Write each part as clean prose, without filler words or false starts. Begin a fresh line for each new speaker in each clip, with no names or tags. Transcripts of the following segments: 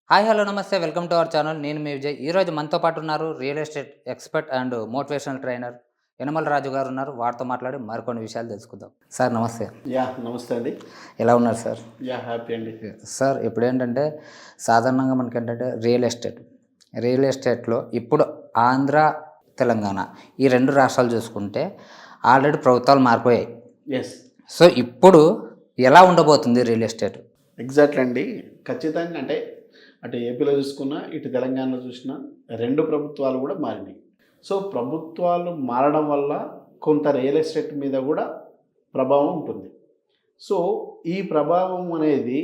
Hi hello నమస్తే welcome to our channel. నేను మీ విజయ్. ఈరోజు మనతో పాటు ఉన్నారు real estate expert and motivational trainer Yanamala Raju garu ఉన్నారు. వారితో మాట్లాడి మరికొన్ని విషయాలు తెలుసుకుందాం. సార్ నమస్తే.
నమస్తే అండి.
ఎలా ఉన్నారు సార్?
హ్యాపీ అండి.
సార్ ఇప్పుడేంటంటే సాధారణంగా మనకేంటంటే రియల్ ఎస్టేట్లో ఇప్పుడు ఆంధ్ర, తెలంగాణ ఈ 2 రాష్ట్రాలు చూసుకుంటే ఆల్రెడీ ప్రభుత్వాలు మారిపోయాయి.
ఎస్.
సో ఇప్పుడు ఎలా ఉండబోతుంది రియల్ ఎస్టేట్?
ఎగ్జాక్ట్లీ అండి. ఖచ్చితంగా అంటే అటు ఏపీలో చూసుకున్నా, ఇటు తెలంగాణలో చూసినా 2 ప్రభుత్వాలు కూడా మారినాయి. సో ప్రభుత్వాలు మారడం వల్ల కొంత రియల్ ఎస్టేట్ మీద కూడా ప్రభావం ఉంటుంది. సో ఈ ప్రభావం అనేది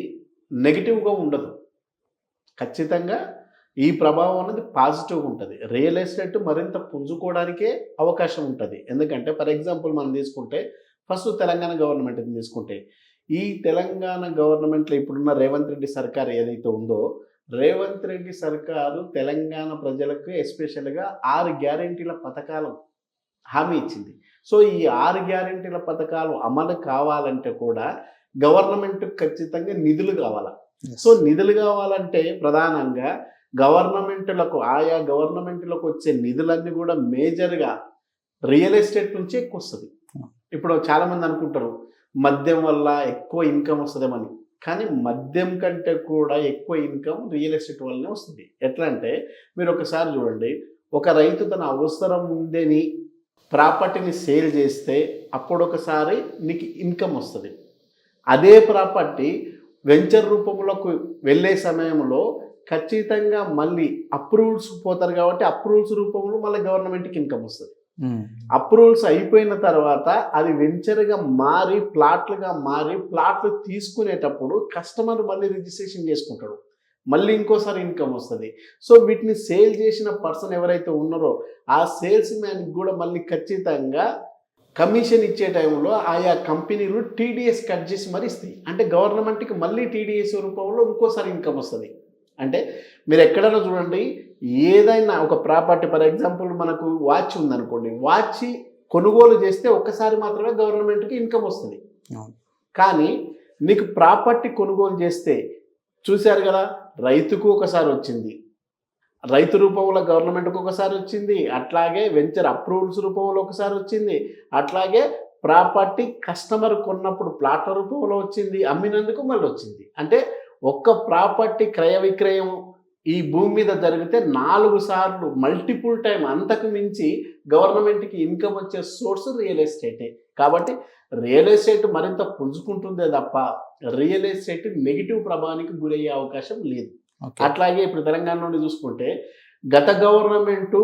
నెగిటివ్గా ఉండదు. ఖచ్చితంగా ఈ ప్రభావం అనేది పాజిటివ్గా ఉంటుంది. రియల్ ఎస్టేట్ మరింత పుంజుకోవడానికే అవకాశం ఉంటుంది. ఎందుకంటే ఫర్ ఎగ్జాంపుల్ మనం తీసుకుంటే ఫస్ట్ తెలంగాణ గవర్నమెంట్ని తీసుకుంటే, ఈ తెలంగాణ గవర్నమెంట్లో ఇప్పుడున్న రేవంత్ రెడ్డి సర్కార్ ఏదైతే ఉందో, రేవంత్ రెడ్డి సర్కారు తెలంగాణ ప్రజలకు ఎస్పెషల్గా 6 గ్యారెంటీల పథకాలు హామీ ఇచ్చింది. సో ఈ 6 గ్యారెంటీల పథకాలు అమలు కావాలంటే కూడా గవర్నమెంట్ ఖచ్చితంగా నిధులు కావాలి. సో నిధులు కావాలంటే ప్రధానంగా ఆయా గవర్నమెంట్లకు వచ్చే నిధులన్నీ కూడా మేజర్గా రియల్ ఎస్టేట్ నుంచే ఎక్కువ వస్తుంది. ఇప్పుడు చాలామంది అనుకుంటారు మద్యం వల్ల ఎక్కువ ఇన్కమ్ వస్తుందేమని, కానీ మద్యం కంటే కూడా ఎక్కువ ఇన్కమ్ రియల్ ఎస్టేట్ వల్లనే వస్తుంది. ఎట్లా అంటే మీరు ఒకసారి చూడండి, ఒక రైతు తన అవసరం ఉందని ప్రాపర్టీని సేల్ చేస్తే అప్పుడు ఒకసారి నీకు ఇన్కమ్ వస్తుంది. అదే ప్రాపర్టీ వెంచర్ రూపంలోకి వెళ్ళే సమయంలో ఖచ్చితంగా మళ్ళీ అప్రూవల్స్ పోతారు కాబట్టి అప్రూవల్స్ రూపంలో మళ్ళీ గవర్నమెంట్కి ఇన్కమ్ వస్తుంది. అప్రూవల్స్ అయిపోయిన తర్వాత అది వెంచర్గా మారి ప్లాట్లు తీసుకునేటప్పుడు కస్టమర్ మళ్ళీ రిజిస్ట్రేషన్ చేసుకుంటాడు, మళ్ళీ ఇంకోసారి ఇన్కమ్ వస్తుంది. సో వీటిని సేల్ చేసిన పర్సన్ ఎవరైతే ఉన్నారో ఆ సేల్స్ మ్యాన్కి కూడా మళ్ళీ ఖచ్చితంగా కమిషన్ ఇచ్చే టైంలో ఆయా కంపెనీలు టీడీఎస్ కట్ చేసి మరి ఇస్తాయి. అంటే గవర్నమెంట్కి మళ్ళీ టీడీఎస్ రూపంలో ఇంకోసారి ఇన్కమ్ వస్తుంది. అంటే మీరు ఎక్కడైనా చూడండి, ఏదైనా ఒక ప్రాపర్టీ ఫర్ ఎగ్జాంపుల్ మనకు వాచ్ ఉందనుకోండి, వాచ్ కొనుగోలు చేస్తే ఒక్కసారి మాత్రమే గవర్నమెంట్కి ఇన్కమ్ వస్తుంది. కానీ నీకు ప్రాపర్టీ కొనుగోలు చేస్తే చూశారు కదా, రైతుకు ఒకసారి వచ్చింది, రైతు రూపంలో గవర్నమెంట్కి ఒకసారి వచ్చింది, అట్లాగే వెంచర్ అప్రూవల్స్ రూపంలో ఒకసారి వచ్చింది, అట్లాగే ప్రాపర్టీ కస్టమర్ కొన్నప్పుడు ప్లాట్ల రూపంలో వచ్చింది, అమ్మినందుకు మళ్ళీ వచ్చింది. అంటే ఒక్క ప్రాపర్టీ క్రయ విక్రయం ఈ భూమి మీద జరిగితే 4 సార్లు మల్టిపుల్ టైం అంతకు మించి గవర్నమెంట్కి ఇన్కమ్ వచ్చే సోర్స్ రియల్ ఎస్టేటే. కాబట్టి రియల్ ఎస్టేట్ మరింత పుంజుకుంటుందే తప్ప రియల్ ఎస్టేట్ నెగిటివ్ ప్రభావానికి గురయ్యే అవకాశం లేదు. అట్లాగే ఇప్పుడు తెలంగాణ నుండి చూసుకుంటే గత గవర్నమెంటు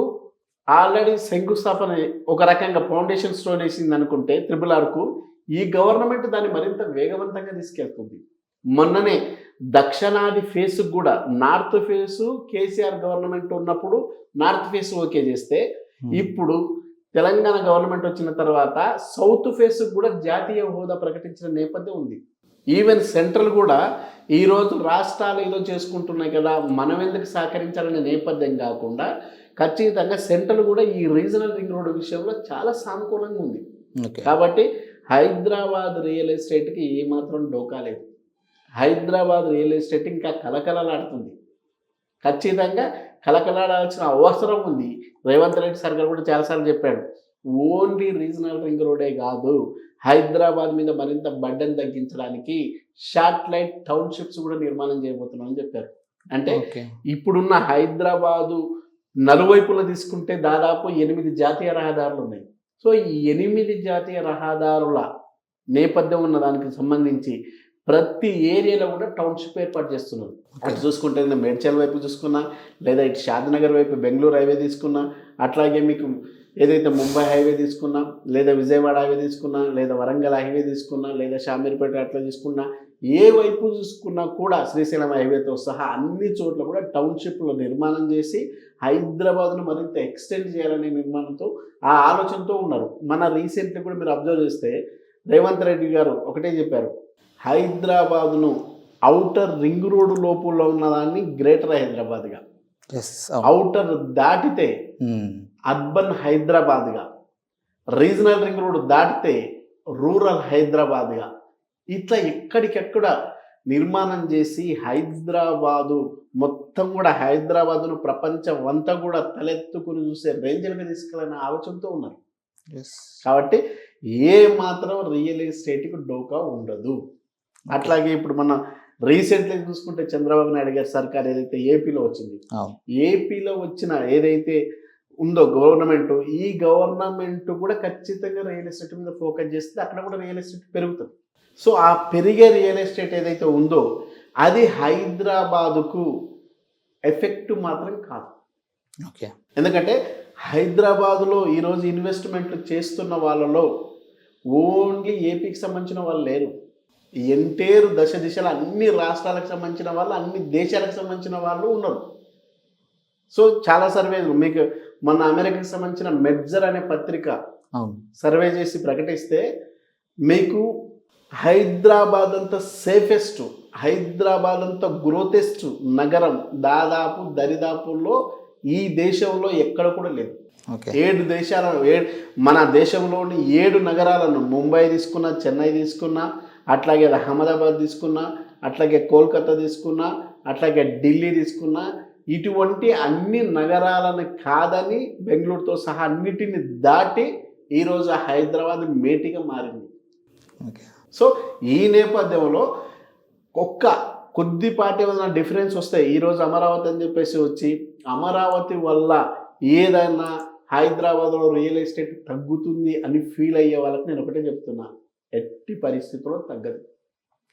ఆల్రెడీ శంకుస్థాపన ఒక రకంగా ఫౌండేషన్ స్టోన్ వేసింది అనుకుంటే RRRకు, ఈ గవర్నమెంట్ దాన్ని మరింత వేగవంతంగా తీసుకెళ్తుంది. మొన్ననే దక్షిణాది ఫేస్ కూడా నార్త్ ఫేసు కేసీఆర్ గవర్నమెంట్ ఉన్నప్పుడు నార్త్ ఫేస్ ఓకే చేస్తే, ఇప్పుడు తెలంగాణ గవర్నమెంట్ వచ్చిన తర్వాత సౌత్ ఫేస్ కూడా జాతీయ హోదా ప్రకటించిన నేపథ్యం ఉంది. ఈవెన్ సెంట్రల్ కూడా ఈరోజు రాష్ట్రాలు ఏదో చేసుకుంటున్నాయి కదా, మనం ఎందుకు సహకరించాలనే నేపథ్యం కాకుండా ఖచ్చితంగా సెంట్రల్ కూడా ఈ రీజనల్ రింగ్ రోడ్ విషయంలో చాలా సానుకూలంగా ఉంది. కాబట్టి హైదరాబాద్ రియల్ ఎస్టేట్కి ఏమాత్రం డోకా లేదు. హైదరాబాద్ రియల్ ఎస్టేట్ ఇంకా కలకలలాడుతుంది. ఖచ్చితంగా కలకలాడాల్సిన అవసరం ఉంది. రేవంత్ రెడ్డి సర్కార్ కూడా చాలాసార్లు చెప్పాడు, ఓన్లీ రీజనల్ రింగ్ రోడే కాదు, హైదరాబాద్ మీద మరింత బడ్డెన్ తగ్గించడానికి శాటిలైట్ టౌన్షిప్స్ కూడా నిర్మాణం చేయబోతున్నామని చెప్పారు. అంటే ఇప్పుడున్న హైదరాబాదు నలువైపులా తీసుకుంటే దాదాపు 8 జాతీయ రహదారులు ఉన్నాయి. సో ఈ 8 జాతీయ రహదారుల నేపథ్యం ఉన్న దానికి సంబంధించి ప్రతి ఏరియాలో కూడా టౌన్షిప్ ఏర్పాటు చేస్తున్నారు. అటు చూసుకుంటే మేడ్చల్ వైపు చూసుకున్నా, లేదా ఇటు షాద్నగర్ వైపు బెంగళూరు హైవే తీసుకున్నా, అట్లాగే మీకు ఏదైతే ముంబై హైవే తీసుకున్నా, లేదా విజయవాడ హైవే తీసుకున్నా, లేదా వరంగల్ హైవే తీసుకున్నా, లేదా షామీర్పేట అట్లా తీసుకున్నా, ఏ వైపు చూసుకున్నా కూడా శ్రీశైలం హైవేతో సహా అన్ని చోట్ల కూడా టౌన్షిప్లో నిర్మాణం చేసి హైదరాబాద్ను మరింత ఎక్స్టెండ్ చేయాలనే నిర్మాణంతో ఆ ఆలోచనతో ఉన్నారు. మన రీసెంట్లీ కూడా మీరు అబ్జర్వ్ చేస్తే రేవంత్ రెడ్డి గారు ఒకటే చెప్పారు, హైదరాబాద్ను ఔటర్ రింగ్ రోడ్డు లోపల ఉన్నదాన్ని గ్రేటర్ హైదరాబాద్గా, ఔటర్ దాటితే అర్బన్ హైదరాబాద్గా, రీజనల్ రింగ్ రోడ్ దాటితే రూరల్ హైదరాబాద్గా, ఇట్లా ఎక్కడికెక్కడ నిర్మాణం చేసి హైదరాబాదు మొత్తం కూడా హైదరాబాదును ప్రపంచం అంతా కూడా తలెత్తుకుని చూసే రేంజ్లుగా తీసుకెళ్ళిన ఆలోచనతో ఉన్నారు. కాబట్టి ఏ మాత్రం రియల్ ఎస్టేట్కి డోకా ఉండదు. అట్లాగే ఇప్పుడు మనం రీసెంట్లీ చూసుకుంటే చంద్రబాబు నాయుడు గారి సర్కార్ ఏదైతే ఏపీలో వచ్చింది, ఏపీలో వచ్చిన ఏదైతే ఉందో గవర్నమెంట్, ఈ గవర్నమెంట్ కూడా ఖచ్చితంగా రియల్ ఎస్టేట్ మీద ఫోకస్ చేస్తే అక్కడ కూడా రియల్ ఎస్టేట్ పెరుగుతుంది. సో ఆ పెరిగే రియల్ ఎస్టేట్ ఏదైతే ఉందో అది హైదరాబాదుకు ఎఫెక్ట్ మాత్రం కాదు.
ఓకే,
ఎందుకంటే హైదరాబాదులో ఈరోజు ఇన్వెస్ట్మెంట్లు చేస్తున్న వాళ్ళలో ఓన్లీ ఏపీకి సంబంధించిన వాళ్ళు లేరు. ఎంటైర్ దశ దిశలు అన్ని రాష్ట్రాలకు సంబంధించిన వాళ్ళు, అన్ని దేశాలకు సంబంధించిన వాళ్ళు ఉన్నారు. సో చాలా సర్వే మీకు మొన్న అమెరికాకి సంబంధించిన మెడ్జర్ అనే పత్రిక సర్వే చేసి ప్రకటిస్తే మీకు హైదరాబాద్ అంత సేఫెస్ట్, హైదరాబాద్ అంత గ్రోతెస్ట్ నగరం దాదాపు దరిదాపుల్లో ఈ దేశంలో ఎక్కడ కూడా లేదు. 7 దేశాలను మన దేశంలోని 7 నగరాలను ముంబై తీసుకున్నా, చెన్నై తీసుకున్నా, అట్లాగే అహ్మదాబాద్ తీసుకున్నా, అట్లాగే కోల్కతా తీసుకున్నా, అట్లాగే ఢిల్లీ తీసుకున్నా, ఇటువంటి అన్ని నగరాలను కాదని బెంగళూరుతో సహా అన్నిటిని దాటి ఈరోజు హైదరాబాద్ మేటిగా మారింది. సో ఈ నేపథ్యంలో కొద్దిపాటి ఏమైనా డిఫరెన్స్ వస్తాయి. ఈరోజు అమరావతి అని చెప్పేసి వచ్చి అమరావతి వల్ల ఏదైనా హైదరాబాద్లో రియల్ ఎస్టేట్ తగ్గుతుంది అని ఫీల్ అయ్యే వాళ్ళకి నేను ఒకటే చెప్తున్నా, ఎట్టి పరిస్థితుల్లో తగ్గదు.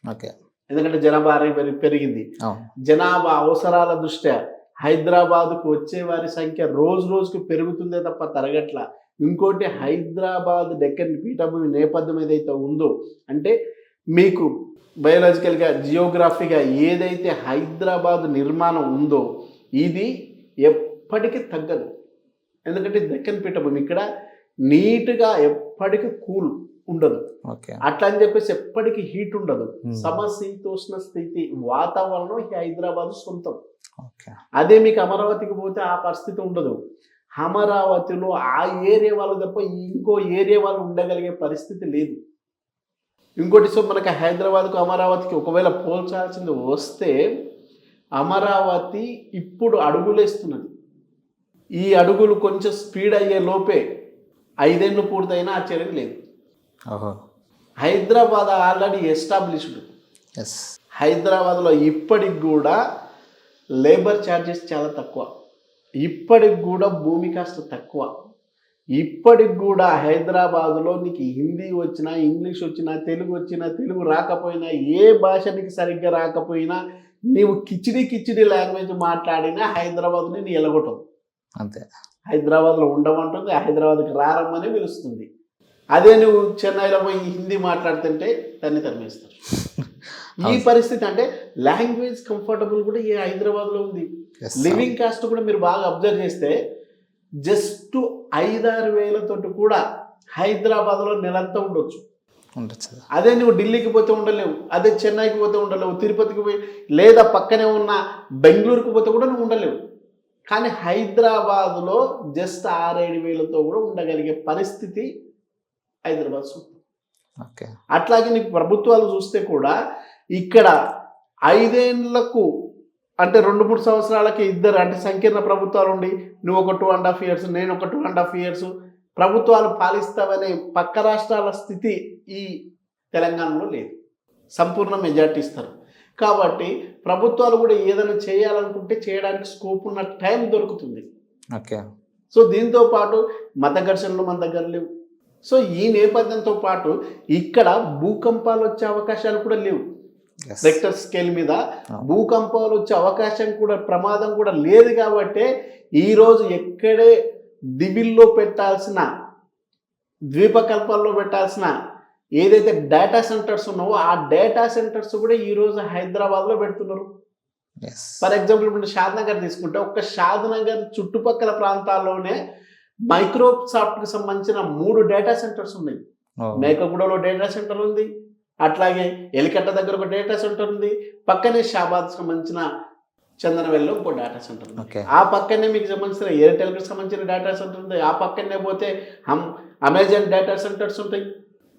ఓకే,
ఎందుకంటే జనాభా పెరిగింది. జనాభా అవసరాల దృష్ట్యా హైదరాబాద్కు వచ్చే వారి సంఖ్య రోజు రోజుకు పెరుగుతుందే తప్ప తరగట్ల. ఇంకోటి హైదరాబాద్ డెక్కన్ పీఠభూమి నేపథ్యం ఏదైతే ఉందో, అంటే మీకు బయోలాజికల్గా జియోగ్రఫీగా ఏదైతే హైదరాబాద్ నిర్మాణం ఉందో ఇది ఎప్పటికీ తగ్గదు. ఎందుకంటే దక్కన్ పీఠభూమి ఇక్కడ నీట్గా ఎప్పటికీ కూల్ ఉండదు. అట్లా అని చెప్పేసి ఎప్పటికీ హీట్ ఉండదు. సమశీతోష్ణ స్థితి వాతావరణం హైదరాబాద్ సొంతం. అదే మీకు అమరావతికి పోతే ఆ పరిస్థితి ఉండదు. అమరావతిలో ఆ ఏరియా వాళ్ళు తప్ప ఇంకో ఏరియా వాళ్ళు ఉండగలిగే పరిస్థితి లేదు. ఇంకోటి, సో మనకి హైదరాబాద్కు అమరావతికి ఒకవేళ పోల్చాల్సింది వస్తే అమరావతి ఇప్పుడు అడుగులేస్తున్నది. ఈ అడుగులు కొంచెం స్పీడ్ అయ్యే లోపే 5 ఏళ్ళు పూర్తయినా ఆశ్చర్యం లేదు. Hyderabad already established. హైదరాబాద్లో ఇప్పటికి కూడా లేబర్ ఛార్జెస్ చాలా తక్కువ, ఇప్పటికి కూడా భూమి కాస్త తక్కువ, ఇప్పటికి కూడా హైదరాబాదులో నీకు హిందీ వచ్చినా, ఇంగ్లీష్ వచ్చినా, తెలుగు వచ్చినా, తెలుగు రాకపోయినా, ఏ భాష నీకు సరిగ్గా రాకపోయినా, నీవు కిచిడి లాంగ్వేజ్ మాట్లాడినా హైదరాబాద్ నేను ఎలగొట్టదు.
అంతే,
హైదరాబాద్లో ఉండమంటుంది, హైదరాబాద్కి రారమ్మని పిలుస్తుంది. అదే నువ్వు చెన్నైలో పోయి హిందీ మాట్లాడుతుంటే దాన్ని తరిమేస్తారు. ఈ పరిస్థితి అంటే లాంగ్వేజ్ కంఫర్టబుల్ కూడా ఈ హైదరాబాద్లో ఉంది. లివింగ్ కాస్ట్ కూడా మీరు బాగా అబ్జర్వ్ చేస్తే జస్ట్ 5-6 వేలతోటి కూడా హైదరాబాద్లో నెలంతా ఉండొచ్చు. అదే నువ్వు ఢిల్లీకి పోతే ఉండలేవు, అదే చెన్నైకి పోతే ఉండలేవు, తిరుపతికి పోయి లేదా పక్కనే ఉన్న బెంగళూరుకి పోతే కూడా నువ్వు ఉండలేవు. కానీ హైదరాబాద్లో జస్ట్ 6-7 వేలతో కూడా ఉండగలిగే పరిస్థితి హైదరాబాద్ సొంతం. అట్లాగే నీకు ప్రభుత్వాలు చూస్తే కూడా ఇక్కడ 5 ఏళ్లకు అంటే 2-3 సంవత్సరాలకి ఇద్దరు అంటే సంకీర్ణ ప్రభుత్వాలు ఉండి నువ్వు ఒక 2.5 years, నేను ఒక 2.5 years ప్రభుత్వాలు పాలిస్తావనే పక్క రాష్ట్రాల స్థితి ఈ తెలంగాణలో లేదు. సంపూర్ణ మెజార్టీ ఇస్తారు. కాబట్టి ప్రభుత్వాలు కూడా ఏదైనా చేయాలనుకుంటే చేయడానికి స్కోప్ ఉన్న టైం దొరుకుతుంది. సో దీంతో పాటు మత ఘర్షణలు మన దగ్గర లేవు. సో ఈ నేపథ్యంతో పాటు ఇక్కడ భూకంపాలు వచ్చే అవకాశాలు కూడా లేవు. రెక్టర్ స్కేల్ మీద భూకంపాలు వచ్చే అవకాశం కూడా, ప్రమాదం కూడా లేదు. కాబట్టి ఈరోజు ఎక్కడే దిబిల్లో పెట్టాల్సిన, ద్వీపకల్పాల్లో పెట్టాల్సిన ఏదైతే డేటా సెంటర్స్ ఉన్నావో ఆ డేటా సెంటర్స్ కూడా ఈరోజు హైదరాబాద్లో పెడుతున్నారు. ఫర్ ఎగ్జాంపుల్ ఇప్పుడు షాద్నగర్ తీసుకుంటే ఒక్క షాద్నగర్ చుట్టుపక్కల ప్రాంతాల్లోనే మైక్రోసాఫ్ట్కి సంబంధించిన 3 డేటా సెంటర్స్ ఉన్నాయి. మేకగూడలో డేటా సెంటర్ ఉంది, అట్లాగే ఎలికట్ట దగ్గర ఒక డేటా సెంటర్ ఉంది, పక్కనే షాబాద్కి సంబంధించిన చందనవెల్లో ఇంకో డేటా సెంటర్ ఉంది. ఆ పక్కనే మీకు సంబంధించిన ఎయిర్టెల్కి సంబంధించిన డేటా సెంటర్ ఉంది. ఆ పక్కనే పోతే అమెజాన్ డేటా సెంటర్స్ ఉంటాయి.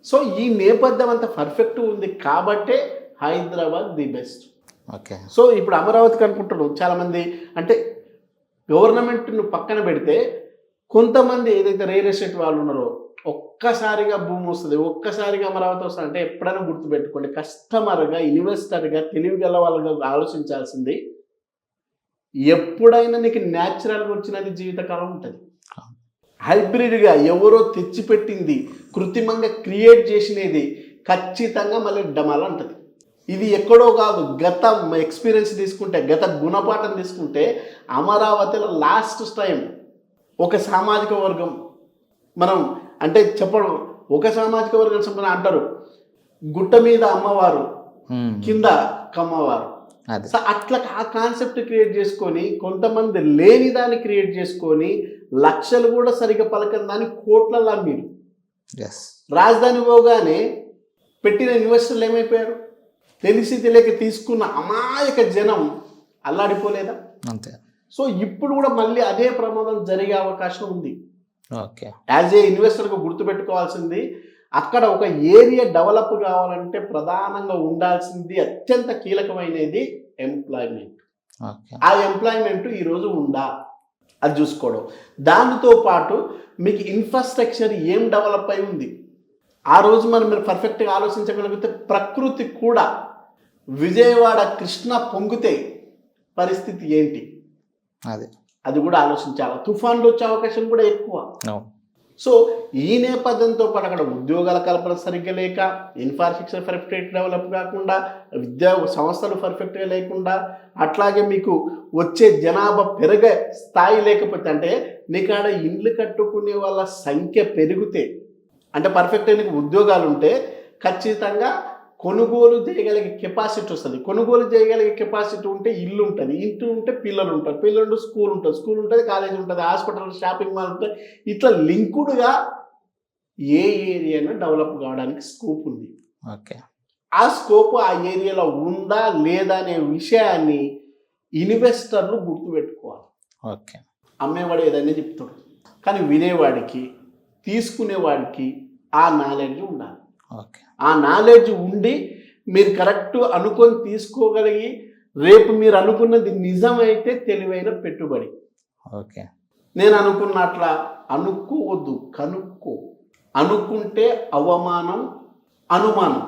సో ఈ నేపథ్యం అంతా పర్ఫెక్ట్ ఉంది కాబట్టే Hyderabad the best.
Okay.
So ఇప్పుడు అమరావతికి అనుకుంటున్నాం చాలామంది, అంటే గవర్నమెంట్ను పక్కన పెడితే కొంతమంది ఏదైతే రియల్ ఎస్టేట్ వాళ్ళు ఉన్నారో ఒక్కసారిగా భూమి వస్తుంది, ఒక్కసారిగా అమరావతి వస్తుంది అంటే ఎప్పుడైనా గుర్తుపెట్టుకోండి, కస్టమర్గా ఇన్వెస్టర్గా తెలివిగల వాళ్ళగా ఆలోచించాల్సింది, ఎప్పుడైనా నీకు న్యాచురల్గా వచ్చినది జీవితకాలం ఉంటుంది. హైబ్రిడ్గా ఎవరో తెచ్చిపెట్టింది, కృత్రిమంగా క్రియేట్ చేసినది ఖచ్చితంగా మళ్ళీ డమాల ఉంటుంది. ఇది ఎక్కడో కాదు, గత ఎక్స్పీరియన్స్ తీసుకుంటే, గత గుణపాఠం తీసుకుంటే అమరావతిలో లాస్ట్ టైం ఒక సామాజిక వర్గం, మనం అంటే చెప్పడం, ఒక సామాజిక వర్గం సంబంధం అంటారు, గుట్ట మీద అమ్మవారు కింద కమ్మవారు. సో అట్లా ఆ కాన్సెప్ట్ క్రియేట్ చేసుకొని కొంతమంది లేని దాన్ని క్రియేట్ చేసుకొని లక్షలు కూడా సరిగ్గా పలకని దాన్ని కోట్లలో అమ్మిరు. రాజధాని పోగానే పెట్టిన ఇన్వెస్టర్లు ఏమైపోయారు? తెలిసి తెలియక తీసుకున్న అమాయక జనం అల్లాడిపోలేదా?
అంతే.
సో ఇప్పుడు కూడా మళ్ళీ అదే ప్రమాదం జరిగే అవకాశం ఉంది.
ఓకే.
యాజ్ ఏ ఇన్వెస్టర్గా గుర్తుపెట్టుకోవాల్సింది, అక్కడ ఒక ఏరియా డెవలప్ కావాలంటే ప్రధానంగా ఉండాల్సింది అత్యంత కీలకమైనది ఎంప్లాయ్మెంట్. ఆ ఎంప్లాయ్మెంట్ ఈరోజు ఉందా అది చూసుకోవడం. దానితో పాటు మీకు ఇన్ఫ్రాస్ట్రక్చర్ ఏం డెవలప్ అయి ఉంది, ఆ రోజు మీరు పర్ఫెక్ట్గా ఆలోచించగలిగితే ప్రకృతి కూడా విజయవాడ కృష్ణ పొంగితే పరిస్థితి ఏంటి అది కూడా ఆలోచించాలి. తుఫాన్లు వచ్చే అవకాశం కూడా ఎక్కువ. సో ఈ నేపథ్యంతో పాటు అక్కడ ఉద్యోగాల కల్పన సరిగ్గా లేక, ఇన్ఫ్రాస్ట్రక్చర్ పర్ఫెక్ట్ డెవలప్ కాకుండా, విద్యా సంస్థలు పర్ఫెక్ట్గా లేకుండా, అట్లాగే మీకు వచ్చే జనాభా పెరిగే స్థాయి లేకపోతే, అంటే నీకు ఆడ ఇండ్లు కట్టుకునే వాళ్ళ సంఖ్య పెరిగితే, అంటే పర్ఫెక్ట్గా నీకు ఉద్యోగాలు ఉంటే ఖచ్చితంగా కొనుగోలు చేయగలిగే కెపాసిటీ వస్తుంది. కొనుగోలు చేయగలిగే కెపాసిటీ ఉంటే ఇల్లు ఉంటుంది, ఇంటి ఉంటే పిల్లలు ఉంటారు, పిల్లలు స్కూల్ ఉంటుంది, స్కూల్ ఉంటుంది, కాలేజ్ ఉంటుంది, హాస్పిటల్, షాపింగ్ మాల్ ఉంటుంది. ఇట్లా లింకుడ్గా ఏ ఏరియాను డెవలప్ కావడానికి స్కోప్ ఉంది.
ఓకే.
ఆ స్కోప్ ఆ ఏరియాలో ఉందా లేదా అనే విషయాన్ని ఇన్వెస్టర్లు గుర్తుపెట్టుకోవాలి.
ఓకే.
అమ్మేవాడు ఏదైనా చెప్తాడు, కానీ వినేవాడికి, తీసుకునేవాడికి ఆ నాలెడ్జ్ ఉండాలి.
ఓకే.
ఆ నాలెడ్జ్ ఉండి మీరు కరెక్ట్ అనుకొని తీసుకోగలిగి, రేపు మీరు అనుకున్నది నిజమైతే తెలివైన పెట్టుబడి.
ఓకే.
నేను అనుకున్నట్లా అనుకోవద్దు, కనుక్కో. అనుకుంటే అవమానం, అనుమానం.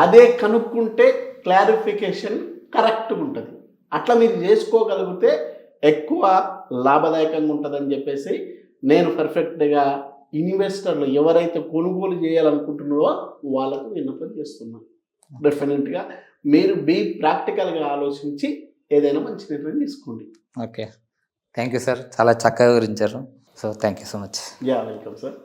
అదే కనుక్కుంటే క్లారిఫికేషన్ కరెక్ట్గా ఉంటుంది. అట్లా మీరు చేసుకోగలిగితే ఎక్కువ లాభదాయకంగా ఉంటుందని చెప్పేసి నేను పర్ఫెక్ట్గా ఇన్వెస్టర్లు ఎవరైతే కొనుగోలు చేయాలనుకుంటున్నారో వాళ్ళకు విన్నపం చేస్తున్నాను. డెఫినెట్గా మీరు ప్రాక్టికల్గా ఆలోచించి ఏదైనా మంచి నిర్ణయం తీసుకోండి.
ఓకే. థ్యాంక్ యూ సార్, చాలా చక్కగా వివరించారు. So thank you so much.
Yeah, welcome sir.